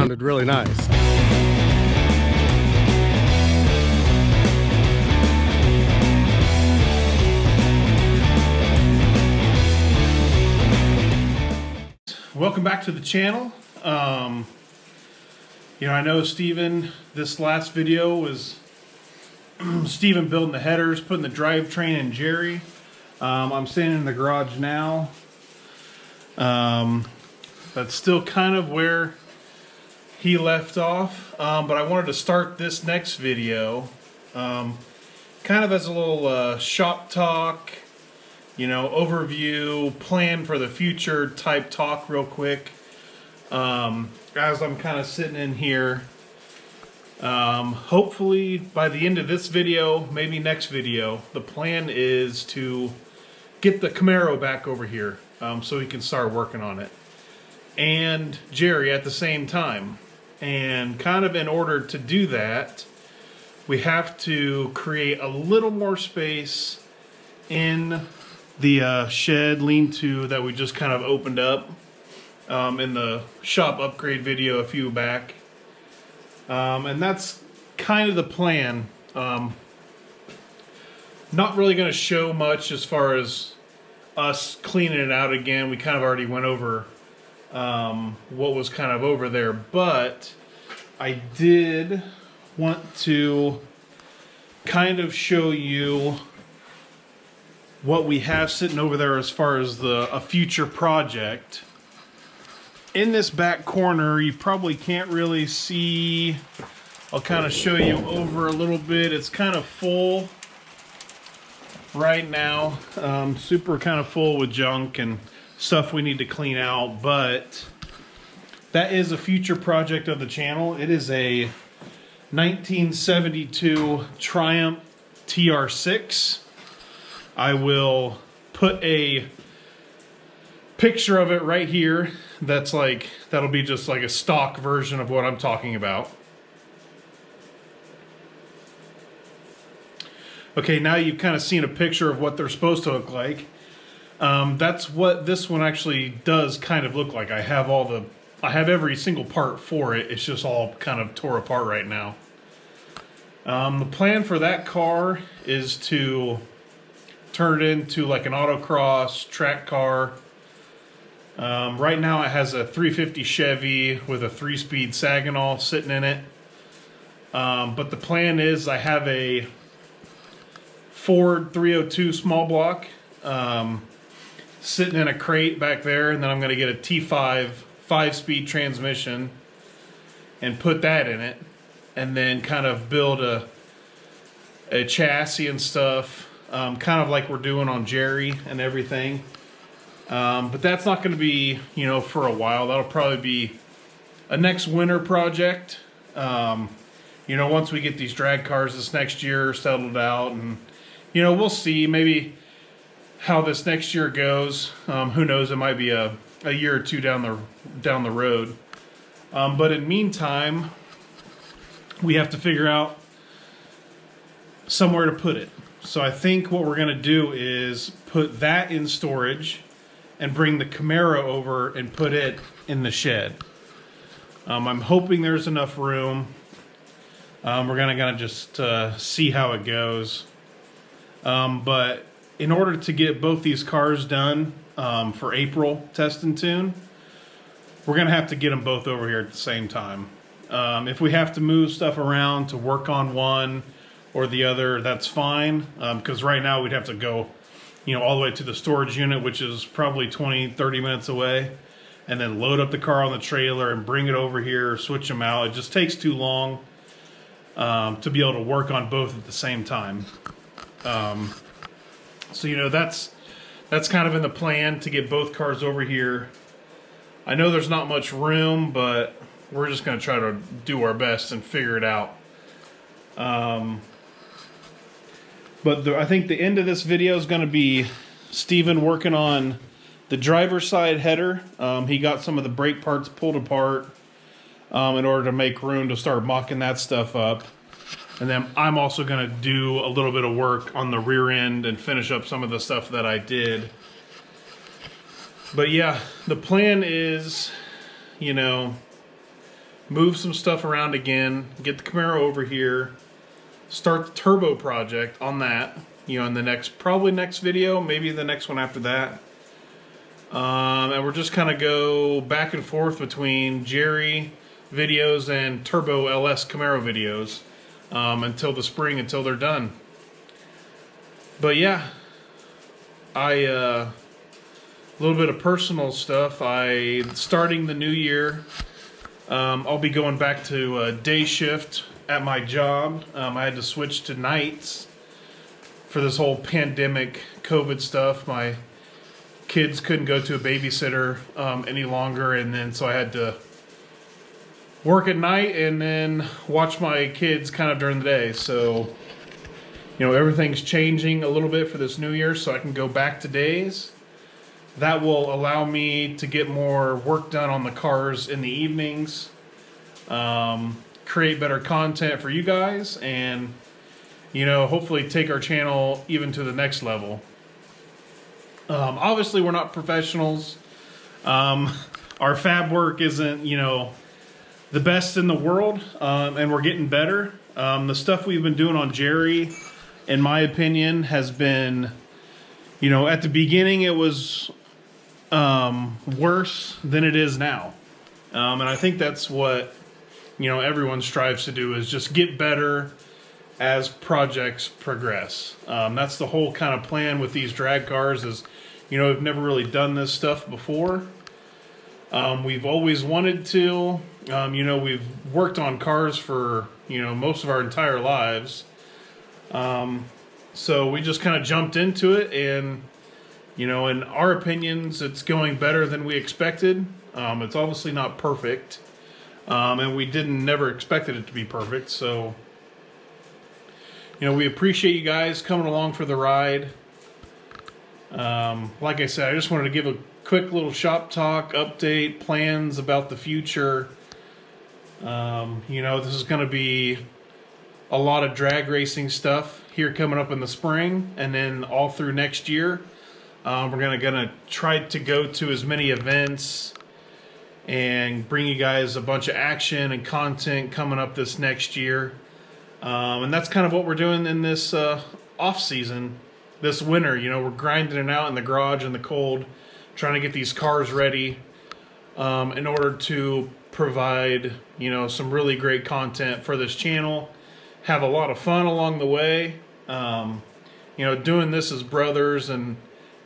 sounded really nice. Welcome back to the channel. You know, I know Steven, this last video was Steven building the headers, putting the drivetrain in Gerry. I'm standing in the garage now. That's still kind of where he left off, but I wanted to start this next video kind of as a little shop talk, you know, overview, plan for the future type talk real quick. As I'm kind of sitting in here, hopefully by the end of this video, maybe next video, the plan is to get the Camaro back over here so we can start working on it. And Gerry at the same time. And kind of in order to do that, we have to create a little more space in the shed lean-to that we just kind of opened up in the shop upgrade video a few back. And that's kind of the plan. Not really going to show much as far as us cleaning it out again. We kind of already went over what was kind of over there, but I did want to kind of show you what we have sitting over there as far as a future project. In this back corner, you probably can't really see. I'll kind of show you over a little bit. It's kind of full right now, super kind of full with junk and stuff we need to clean out, but that is a future project of the channel. It is a 1972 Triumph TR6. I will put a picture of it right here. That'll be just like a stock version of what I'm talking about. Okay, now you've kind of seen a picture of what they're supposed to look like. That's what this one actually does kind of look like. I have every single part for it. It's just all kind of tore apart right now. The plan for that car is to turn it into like an autocross track car. Right now it has a 350 Chevy with a 3-speed Saginaw sitting in it. But the plan is I have a Ford 302 small block sitting in a crate back there, and then I'm going to get a T5 5-speed transmission and put that in it, and then kind of build a chassis and stuff, kind of like we're doing on Gerry and everything. But that's not going to be, you know, for a while. That'll probably be a next winter project. You know, once we get these drag cars this next year settled out, and you know, we'll see maybe how this next year goes. Who knows? It might be a year or two down the road. But in the meantime, we have to figure out somewhere to put it. So I think what we're going to do is put that in storage and bring the Camaro over and put it in the shed. I'm hoping there's enough room. We're gonna just see how it goes. But in order to get both these cars done for April test and tune, we're gonna have to get them both over here at the same time. If we have to move stuff around to work on one or the other, that's fine. Because right now we'd have to go, you know, all the way to the storage unit, which is probably 20-30 minutes away, and then load up the car on the trailer and bring it over here, switch them out. It just takes too long to be able to work on both at the same time. So, you know, that's kind of in the plan to get both cars over here. I know there's not much room, but we're just going to try to do our best and figure it out. But I think the end of this video is going to be Steven working on the driver's side header. He got some of the brake parts pulled apart in order to make room to start mocking that stuff up. And then I'm also going to do a little bit of work on the rear end and finish up some of the stuff that I did. But yeah, the plan is, you know, move some stuff around again, get the Camaro over here, start the turbo project on that, you know, in the probably next video, maybe the next one after that. And we're just kind of go back and forth between Gerry videos and Turbo LS Camaro videos until the spring, until they're done. But yeah, a little bit of personal stuff. Starting the new year, I'll be going back to a day shift at my job. I had to switch to nights for this whole pandemic COVID stuff. My kids couldn't go to a babysitter any longer, and then so I had to work at night and then watch my kids kind of during the day. So, you know, everything's changing a little bit for this new year, so I can go back to days. That will allow me to get more work done on the cars in the evenings, create better content for you guys, and, you know, hopefully take our channel even to the next level. Obviously, we're not professionals. Our fab work isn't, you know, the best in the world, and we're getting better. The stuff we've been doing on Gerry, in my opinion, has been, you know, at the beginning it was worse than it is now. And I think that's what, you know, everyone strives to do, is just get better as projects progress. That's the whole kind of plan with these drag cars, is, you know, we've never really done this stuff before. We've always wanted to. You know, we've worked on cars for, you know, most of our entire lives. So we just kind of jumped into it, and, you know, in our opinions, it's going better than we expected. It's obviously not perfect, and we never expected it to be perfect. So, you know, we appreciate you guys coming along for the ride. Like I said, I just wanted to give a quick little shop talk update, plans about the future. You know, this is going to be a lot of drag racing stuff here coming up in the spring, and then all through next year. We're gonna try to go to as many events and bring you guys a bunch of action and content coming up this next year. And that's kind of what we're doing in this off season, this winter. You know, we're grinding it out in the garage in the cold, trying to get these cars ready in order to provide, you know, some really great content for this channel. Have a lot of fun along the way. You know, doing this as brothers and,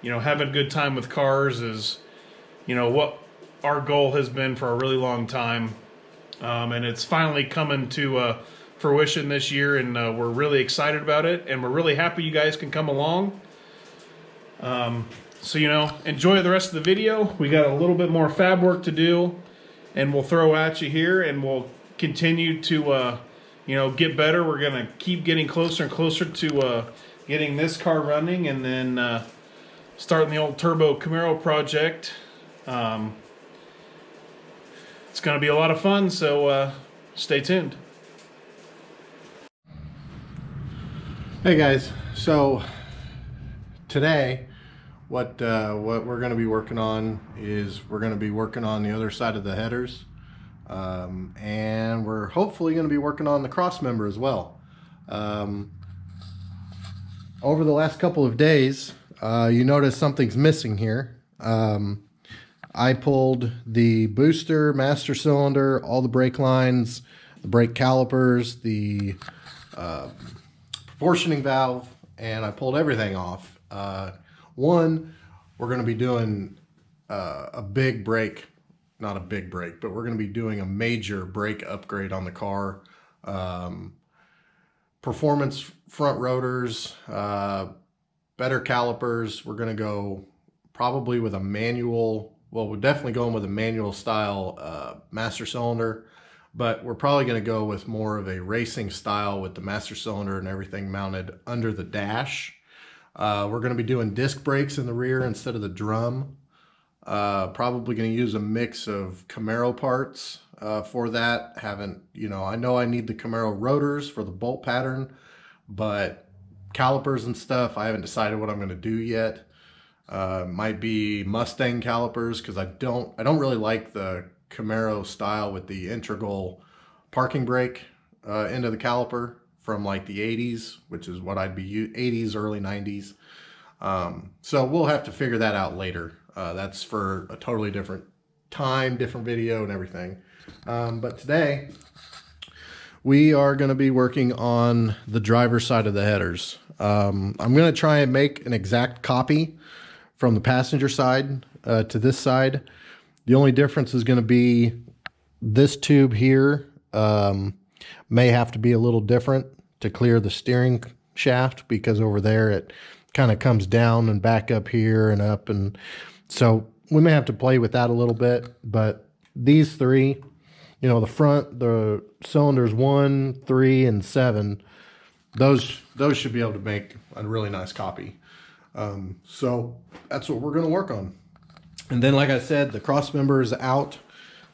you know, having a good time with cars is, you know, what our goal has been for a really long time. And it's finally coming to fruition this year, and we're really excited about it, and we're really happy you guys can come along. So, you know, enjoy the rest of the video. We got a little bit more fab work to do, and we'll throw at you here, and we'll continue to, you know, get better. We're going to keep getting closer and closer to getting this car running, and then starting the old Turbo Camaro project. It's going to be a lot of fun, so stay tuned. Hey guys, so today what we're going to be working on is we're going to be working on the other side of the headers, and we're hopefully going to be working on the crossmember as well. Over the last couple of days, you notice something's missing here. I pulled the booster, master cylinder, all the brake lines, the brake calipers, the proportioning valve, and I pulled everything off. One, we're going to be doing a big brake, not a big brake, but we're going to be doing a major brake upgrade on the car. Performance front rotors, better calipers. We're going to go probably with a manual, well, we're definitely going with a manual style master cylinder, but we're probably going to go with more of a racing style with the master cylinder and everything mounted under the dash. We're going to be doing disc brakes in the rear instead of the drum. Probably going to use a mix of Camaro parts for that. You know, I know I need the Camaro rotors for the bolt pattern, but calipers and stuff, I haven't decided what I'm going to do yet. Might be Mustang calipers, because I don't really like the Camaro style with the integral parking brake into the caliper from like the 80s, which is what I'd be 80s, early 90s. So we'll have to figure that out later. That's for a totally different time, different video and everything. But today we are going to be working on the driver's side of the headers. I'm going to try and make an exact copy from the passenger side to this side. The only difference is going to be this tube here may have to be a little different to clear the steering shaft, because over there it kind of comes down and back up here and up, and so we may have to play with that a little bit. But these three, you know, the front, the cylinders 1, 3, and 7, those should be able to make a really nice copy. So that's what we're going to work on. And then, like I said, the crossmember is out.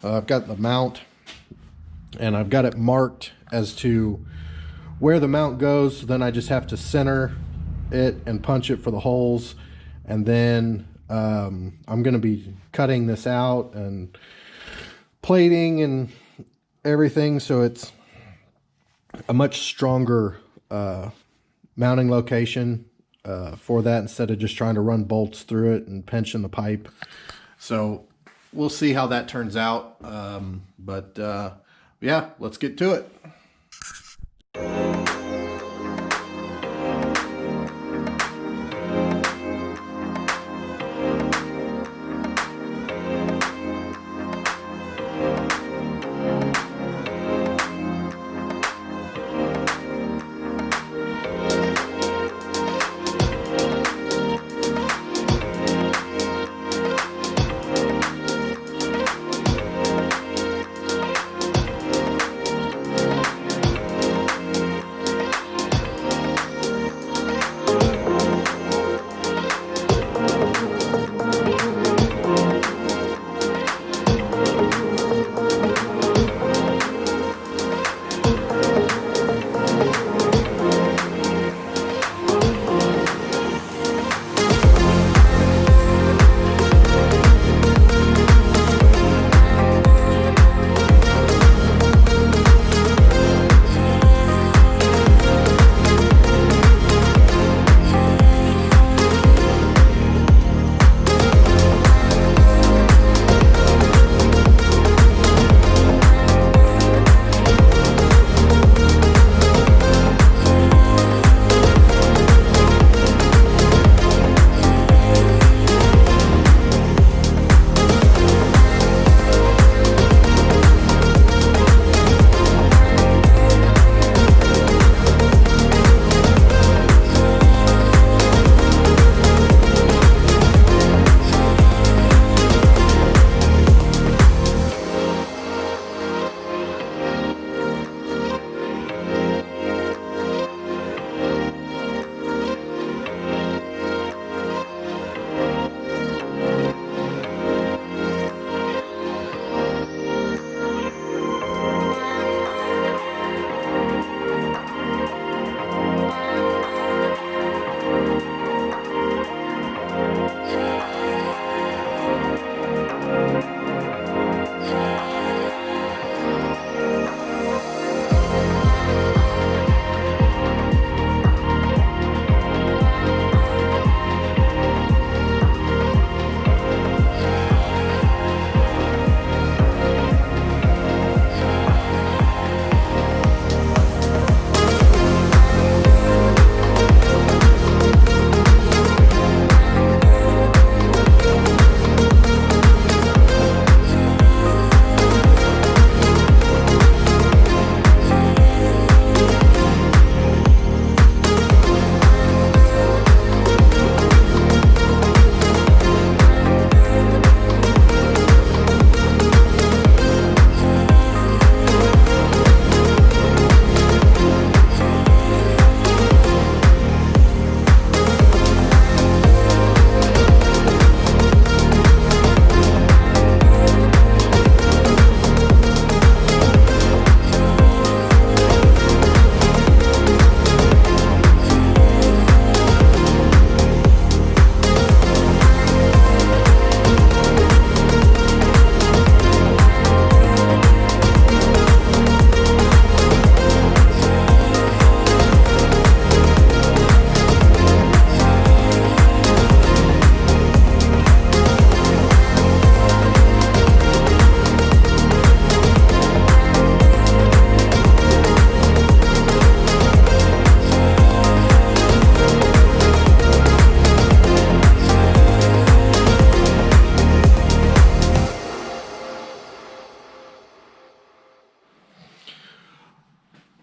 I've got the mount, and I've got it marked as to where the mount goes. So then I just have to center it and punch it for the holes. And then I'm going to be cutting this out and plating and everything, so it's a much stronger mounting location for that, instead of just trying to run bolts through it and pinching the pipe. So we'll see how that turns out. But yeah, let's get to it.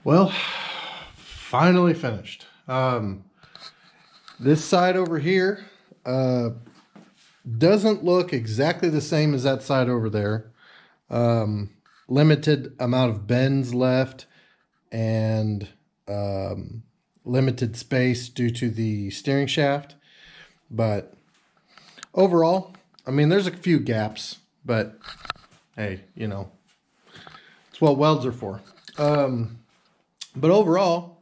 Well, finally finished. This side over here doesn't look exactly the same as that side over there. Limited amount of bends left and limited space due to the steering shaft. But overall, I mean, there's a few gaps, but hey, you know, it's what welds are for. But overall,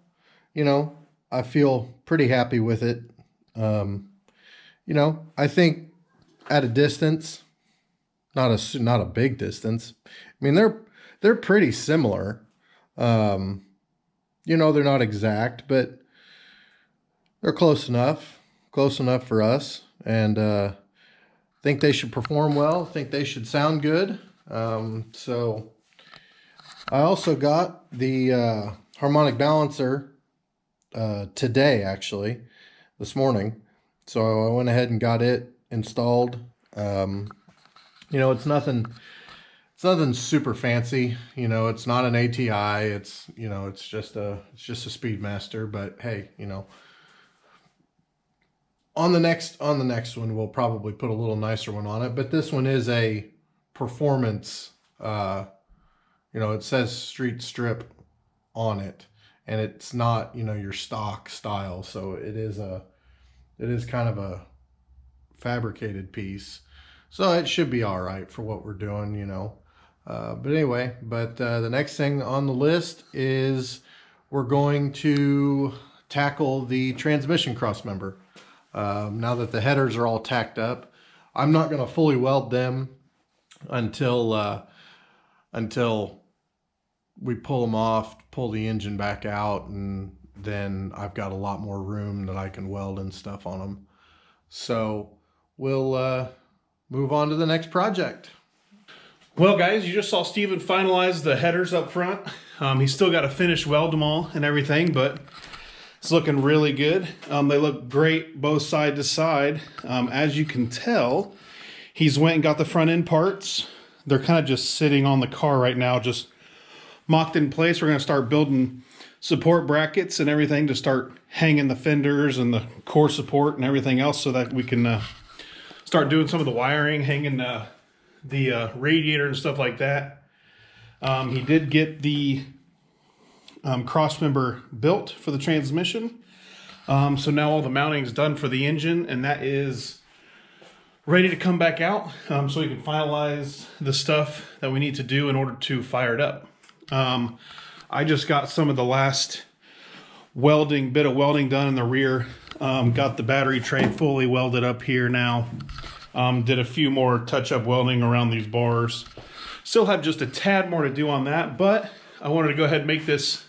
you know, I feel pretty happy with it. You know, I think at a distance, not a big distance. I mean, they're pretty similar. You know, they're not exact, but they're close enough for us. And think they should perform well. Think they should sound good. So I also got the Harmonic Balancer today, actually, this morning. So I went ahead and got it installed. You know, it's nothing super fancy. You know, it's not an ATI. It's, you know, it's just a Speedmaster. But hey, you know, on the next one, we'll probably put a little nicer one on it. But this one is a performance. You know, it says Street Strip on it, and it's not, you know, your stock style. So it is kind of a fabricated piece. So it should be all right for what we're doing, you know. But anyway, the next thing on the list is we're going to tackle the transmission crossmember. Now that the headers are all tacked up, I'm not going to fully weld them until we pull them off, pull the engine back out, and then I've got a lot more room that I can weld and stuff on them. So we'll move on to the next project. Well, guys, you just saw Steven finalize the headers up front. He's still got to finish weld them all and everything, but it's looking really good. They look great both side to side. As you can tell, he's went and got the front end parts. They're kind of just sitting on the car right now, just mocked in place. We're going to start building support brackets and everything to start hanging the fenders and the core support and everything else, so that we can start doing some of the wiring, hanging the radiator and stuff like that. He did get the crossmember built for the transmission. So now all the mounting is done for the engine, and that is ready to come back out, so we can finalize the stuff that we need to do in order to fire it up. I just got some of the last bit of welding done in the rear. Got the battery tray fully welded up here now. Did a few more touch-up welding around these bars. Still have just a tad more to do on that, but I wanted to go ahead and make this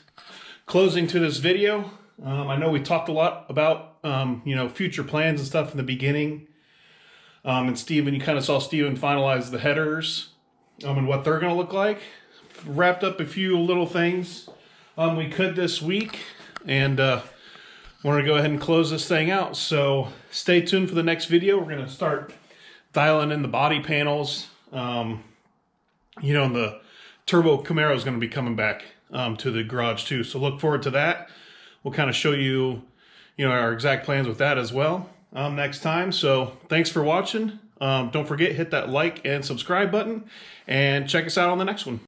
closing to this video. I know we talked a lot about you know, future plans and stuff in the beginning. And Steven, you kind of saw Steven finalize the headers and what they're going to look like. Wrapped up a few little things we could this week, and wanted to go ahead and close this thing out. So stay tuned for the next video. We're going to start dialing in the body panels. You know, and the turbo Camaro is going to be coming back to the garage too. So look forward to that. We'll kind of show you, you know, our exact plans with that as well next time. So thanks for watching. Don't forget, hit that like and subscribe button, and check us out on the next one.